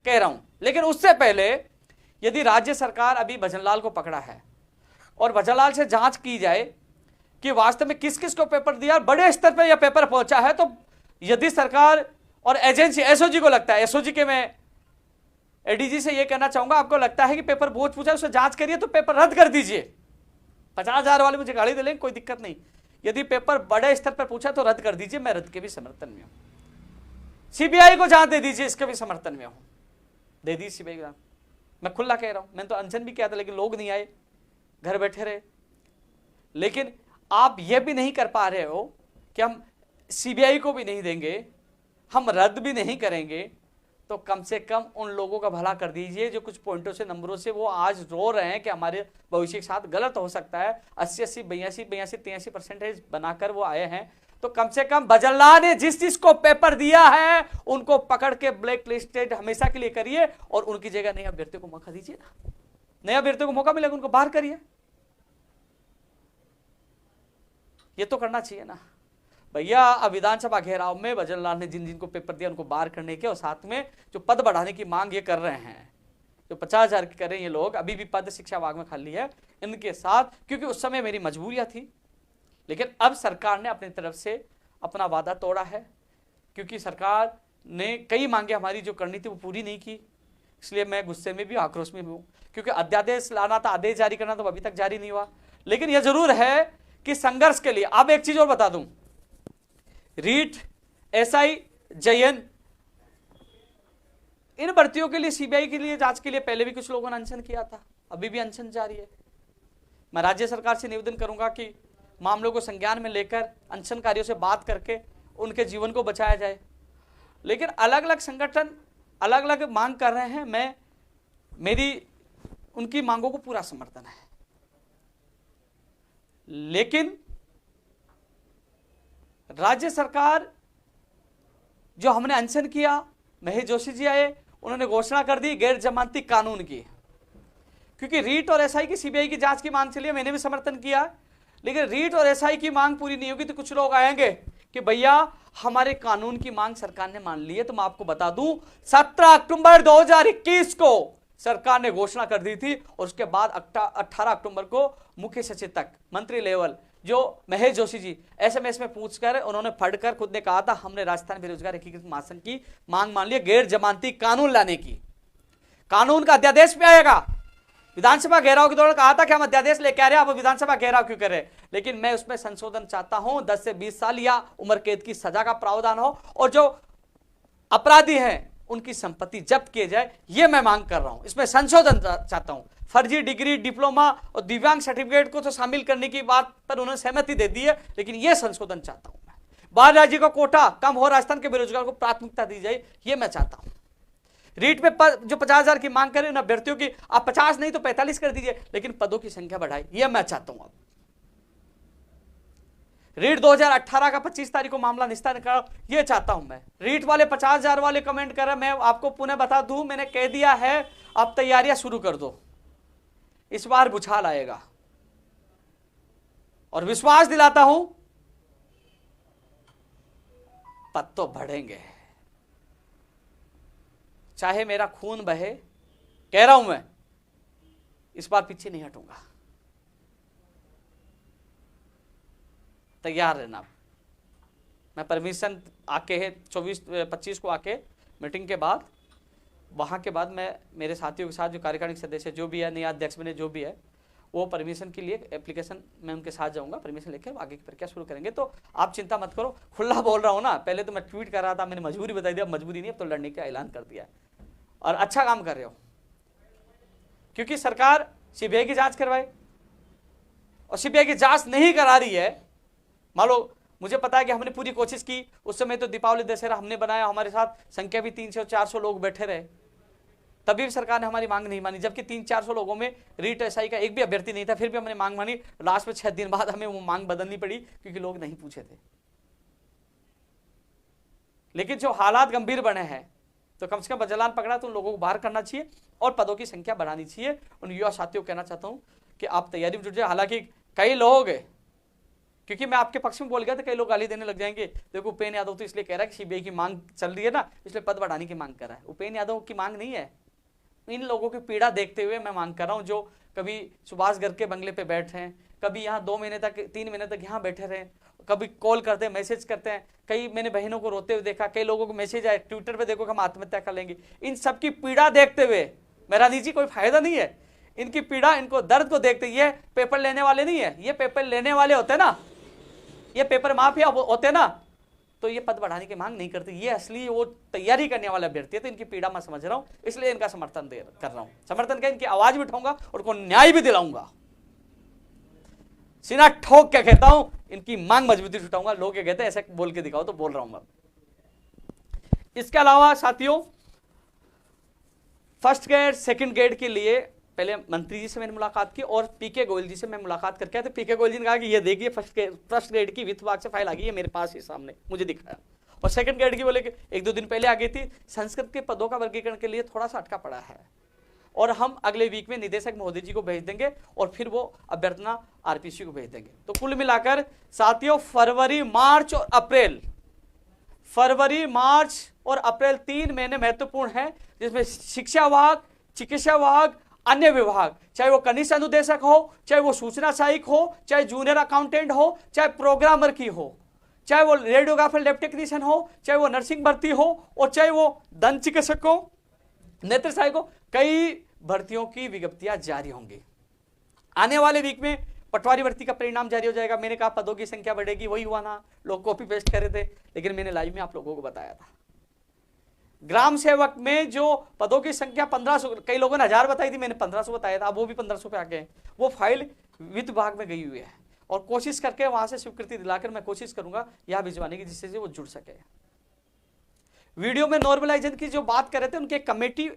कह रहा हूं। लेकिन उससे पहले यदि राज्य सरकार अभी भजनलाल को पकड़ा है और भजनलाल से जांच की जाए कि वास्तव में किस किस को पेपर दिया, बड़े स्तर पर यह पेपर पहुंचा है, तो यदि सरकार और एजेंसी एसओजी को लगता है, एसओजी के मैं एडीजी से यह कहना चाहूंगा, आपको लगता है कि पेपर बोझ पूछा, उससे जांच करिए तो पेपर रद्द कर दीजिए। 50,000 वाले मुझे गाड़ी दे लेंगे, कोई दिक्कत नहीं। यदि पेपर बड़े स्तर पर पूछा तो रद्द कर दीजिए, मैं रद्द के भी समर्थन में हूं। सीबीआई को जांच दे दीजिए, इसके भी समर्थन में हूं, दे दीजिए सीबीआई को। मैं खुला कह रहा हूं, मैंने तो अनशन भी किया था लेकिन लोग नहीं आए, घर बैठे रहे। लेकिन आप यह भी नहीं कर पा रहे हो कि हम सीबीआई को भी नहीं देंगे, हम रद्द भी नहीं करेंगे, तो कम से कम उन लोगों का भला कर दीजिए जो कुछ पॉइंटों से, नंबरों से वो आज रो रहे हैं कि हमारे भविष्य के साथ गलत हो सकता है। 80, 82, 83% बनाकर वो आए हैं, तो कम से कम भजनलाल ने जिस चीज को पेपर दिया है उनको पकड़ के ब्लैक लिस्टेड हमेशा के लिए करिए और उनकी जगह नए अभ्यर्थियों को मौका दीजिए ना। नए अभ्यर्थियों को मौका मिलेगा, उनको बाहर करिए। ये तो करना चाहिए ना भैया। अब विधानसभा घेराव में भजनलाल ने जिन जिन को पेपर दिया उनको बाहर करने के, और साथ में जो पद बढ़ाने की मांग ये कर रहे हैं, जो 50,000 की कर रहे हैं ये लोग, अभी भी पद शिक्षा विभाग में खाली है, इनके साथ, क्योंकि उस समय मेरी मजबूरियां थी, लेकिन अब सरकार ने अपनी तरफ से अपना वादा तोड़ा है, क्योंकि सरकार ने कई मांगे हमारी जो करनी थी वो पूरी नहीं की। इसलिए मैं गुस्से में भी, आक्रोश में भी हूं, क्योंकि अध्यादेश लाना था, आदेश जारी करना तो अभी तक जारी नहीं हुआ। लेकिन यह जरूर है कि संघर्ष के लिए, अब एक चीज और बता दूं, रीट, एसआई, जयन, इन भर्तियों के लिए, सीबीआई के लिए जांच के लिए पहले भी कुछ लोगों ने अनशन किया था, अभी भी अनशन जारी है। मैं राज्य सरकार से निवेदन करूंगा कि मामलों को संज्ञान में लेकर अनशनकारियों से बात करके उनके जीवन को बचाया जाए। लेकिन अलग अलग संगठन अलग अलग मांग कर रहे हैं, मेरी उनकी मांगों को पूरा समर्थन है। लेकिन राज्य सरकार, जो हमने अनशन किया, महेश जोशी जी आए, उन्होंने घोषणा कर दी गैर जमानती कानून की, क्योंकि रीट और एसआई की, सीबीआई की जांच की मांग चली है, मैंने भी समर्थन किया। लेकिन रीट और एसआई की मांग पूरी नहीं होगी तो कुछ लोग आएंगे कि भैया हमारे कानून की मांग सरकार ने मान ली है। तो मैं आपको बता दूं, 17 अक्टूबर 2021 को सरकार ने घोषणा कर दी थी, और उसके बाद 18 अक्टूबर को मुख्य सचेतक मंत्री लेवल जो महेश जोशी जी, एसएमएस में पूछकर उन्होंने पढ़कर खुद ने कहा था, हमने राजस्थान बेरोजगार एकीकृत महासंघ की मांग मान ली, गैर जमानती कानून लाने की। कानून का अध्यादेश भी आएगा। विधानसभा घेराव के दौरान कहा था कि हम अध्यादेश लेके आ रहे हैं, आप विधानसभा घेराव क्यों कर रहे हैं? लेकिन मैं उसमें संशोधन चाहता हूं, 10 से 20 साल या उम्र कैद की सजा का प्रावधान हो, और जो अपराधी हैं उनकी संपत्ति जब्त किए जाए, यह मैं मांग कर रहा हूं। इसमें संशोधन चाहता हूं। फर्जी डिग्री, डिप्लोमा और दिव्यांग सर्टिफिकेट को तो शामिल करने की बात पर उन्होंने सहमति दे दी है, लेकिन यह संशोधन चाहता हूं मैं। बाहर राज्य का कोटा कम हो, राजस्थान के बेरोजगार को प्राथमिकता दी जाए, यह मैं चाहता हूं। रीट में जो 50,000 की मांग करें उन अभ्यर्थियों की, आप 50 नहीं तो 45 कर दीजिए, लेकिन पदों की संख्या बढ़ाए, यह मैं चाहता हूं। अब रीट 2018 का 25 तारीख को मामला निस्तारण करो, यह चाहता हूं मैं। रीट वाले 50,000 वाले कमेंट कर रहे, मैं आपको पुनः बता दूं, मैंने कह दिया है, आप तैयारियां शुरू कर दो, इस बार बुछाल आएगा। और विश्वास दिलाता हूं, पद तो बढ़ेंगे, चाहे मेरा खून बहे, कह रहा हूं मैं, इस बार पीछे नहीं हटूंगा। तैयार रहना। मैं परमिशन आके है 25 को आके मीटिंग के बाद, वहां के बाद मैं मेरे साथियों के साथ जो कार्यकारिणी सदस्य जो भी है, नया अध्यक्ष बने जो भी है, वो परमिशन के लिए एप्लीकेशन मैं उनके साथ जाऊंगा, परमिशन लेकर आगे की प्रक्रिया शुरू करेंगे। तो आप चिंता मत करो, खुला बोल रहा हूं ना। पहले तो मैं ट्वीट कर रहा था, मैंने मजबूरी बताई दी, अब मजबूरी नहीं, अब तो लड़ने का ऐलान कर दिया है। और अच्छा काम कर रहे हो, क्योंकि सरकार सीबीआई की जांच करवाए, और सीबीआई की जांच नहीं करा रही है। मान लो, मुझे पता है कि हमने पूरी कोशिश की, उस समय तो दीपावली दशहरा हमने बनाया, हमारे साथ संख्या भी 300-400 लोग बैठे रहे, तभी भी सरकार ने हमारी मांग नहीं मानी। जबकि 300-400 लोगों में रीट एसआई का एक भी अभ्यर्थी नहीं था, फिर भी हमने मांग मानी। लास्ट में 6 दिन बाद हमें वो मांग बदलनी पड़ी, क्योंकि लोग नहीं पूछे थे। लेकिन जो हालात गंभीर बने हैं, तो कम से कम भजनलाल पकड़ा तो उन लोगों को बाहर करना चाहिए और पदों की संख्या बढ़ानी चाहिए। उन युवा साथियों को कहना चाहता हूं कि आप तैयारी में जुट जाए। हालांकि कई लोग क्योंकि मैं आपके पक्ष में बोल गया तो कई लोग गाली देने लग जाएंगे। देखो उपेंद्र यादव तो इसलिए कह रहा है कि सीबीआई की मांग चल रही है ना, इसलिए पद बढ़ाने की मांग कर रहा है। उपेंद्र यादव की मांग नहीं है, इन लोगों की पीड़ा देखते हुए मैं मांग कर रहा हूं, जो कभी सुभाष गर्ग के बंगले पे बैठे हैं, कभी यहाँ 2 महीने तक 3 महीने तक यहाँ बैठे रहे, कभी कॉल करते हैं, मैसेज करते हैं, कई मैंने बहनों को रोते हुए देखा, कई लोगों को मैसेज आए ट्विटर पे, देखो हम आत्महत्या कर लेंगे। इन सबकी पीड़ा देखते हुए मेरा निजी कोई फायदा नहीं है, इनकी पीड़ा, इनको दर्द को देखते, ये पेपर लेने वाले नहीं है, ये पेपर लेने वाले होते ना, ये पेपर माफिया होते ना, तो ये पद बढ़ाने की मांग नहीं करते। ये असली वो तैयारी करने वाले अभ्यर्थी है, तो इनकी पीड़ा मैं समझ रहा हूं, इसलिए इनका समर्थन कर रहा हूं। समर्थन क्या, इनकी आवाज भी उठाऊंगा और उनको न्याय भी दिलाऊंगा। सीना ठोक के कहता हूं, इनकी मांग मजबूती से उठाऊंगा। लोग क्या कहते हैं ऐसे बोल के दिखाओ, तो बोल रहा हूं मैं। इसके अलावा साथियों, फर्स्ट ग्रेड सेकंड ग्रेड के लिए पहले मंत्री जी से मैंने मुलाकात की और पीके गोयल जी से मैं मुलाकात करके आया। तो पीके गोयल जी ने कहा कि ये देखिए फर्स्ट ग्रेड की वित्त विभाग से फाइल आ गई है, मेरे पास ही सामने मुझे दिखाया। और सेकंड ग्रेड की बोले कि 1-2 दिन पहले आ गई थी। संस्कृत के पदों का वर्गीकरण के लिए थोड़ा सा अटका पड़ा है और हम अगले वीक में निदेशक महोदय जी को भेज देंगे और फिर वो अभ्यर्थना आरपीसी को भेज देंगे। तो कुल मिलाकर साथियों, फरवरी, मार्च और अप्रैल, फरवरी, मार्च और अप्रैल 3 महीने महत्वपूर्ण है, जिसमें शिक्षा विभाग, चिकित्सा विभाग, अन्य विभाग, चाहे वो कनिष्ठ अनुदेशक हो, चाहे वो सूचना सहायक हो, चाहे जूनियर अकाउंटेंट हो, चाहे प्रोग्रामर की हो, चाहे वो रेडियोग्राफर लैब टेक्नीशियन हो, चाहे वो नर्सिंग भर्ती हो और चाहे वो दंत चिकित्सक हो, नेत्र सहायक हो, कई भर्तियों की विज्ञप्तियां जारी होंगी। आने वाले वीक में पटवारी भर्ती का परिणाम जारी हो जाएगा। मैंने कहा पदों की संख्या बढ़ेगी, वही हुआ ना, लोग कॉपी पेस्ट कर रहे थे, लेकिन मैंने लाइव में आप लोगों को बताया था। ग्राम सेवक में जो पदों की संख्या 1500, कई लोगों ने 1000 बताई थी, मैंने 1500 बताया था, अब वो भी 1500 पे आ गए। वो फाइल वित्त विभाग में गई हुई है और कोशिश करके वहां से स्वीकृति दिलाकर मैं कोशिश करूंगा यहां भिजवाने की, जिससे वो जुड़ सके। वीडियो में नॉर्मलाइजेशन की जो बात कर रहे थे, उनके कमेटी,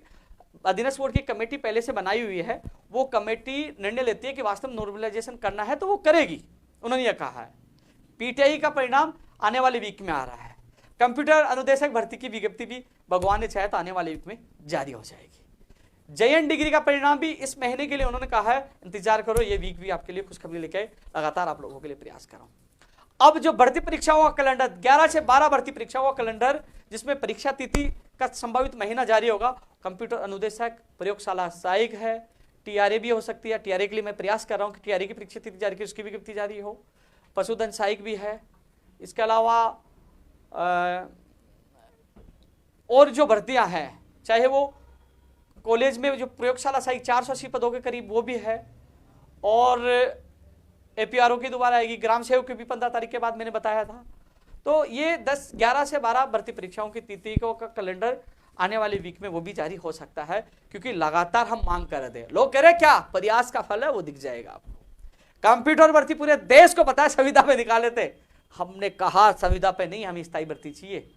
अधीनस्थ बोर्ड की कमेटी पहले से बनाई हुई है। वो कमेटी निर्णय लेती है कि वास्तव में नॉर्मलाइजेशन करना है तो वो करेगी, उन्होंने यह कहा है। पीटीआई का परिणाम आने वाले वीक में आ रहा है। कंप्यूटर अनुदेशक भर्ती की विज्ञप्ति भी भगवान ने चाहे तो आने वाले वीक में जारी हो जाएगी। JN डिग्री का परिणाम भी इस महीने के लिए उन्होंने कहा है, इंतजार करो, ये वीक भी आपके लिए खुशखबरी लेके आए, लगातार आप लोगों के लिए प्रयास कर रहा हूं। अब जो भर्ती परीक्षाओं का कैलेंडर, 11 से 12 भर्ती परीक्षाओं का कैलेंडर, जिसमें परीक्षा तिथि का संभावित महीना जारी होगा। कंप्यूटर अनुदेशक, प्रयोगशाला सहायक है, TRA भी हो सकती है। TRA के लिए मैं प्रयास कर रहा हूं कि TRA की परीक्षा तिथि जारी की, उसकी विज्ञप्ति जारी हो। पशुधन सहायक भी है। इसके अलावा और जो भर्तियां हैं, चाहे वो कॉलेज में जो प्रयोगशाला सहायक 480 पदों के करीब, वो भी है। और APRO की दोबारा आएगी। ग्राम सेवक की भी 15 तारीख के बाद मैंने बताया था। तो ये 11 से 12 भर्ती परीक्षाओं की तिथियों का कैलेंडर आने वाले वीक में वो भी जारी हो सकता है, क्योंकि लगातार हम मांग कर रहे थे। लोग कह रहे क्या, प्रयास का फल है, वो दिख जाएगा आपको। कंप्यूटर भर्ती पूरे देश को पता है संविदा पे निकाले थे, हमने कहा संविदा पे नहीं, हमें स्थायी भर्ती चाहिए।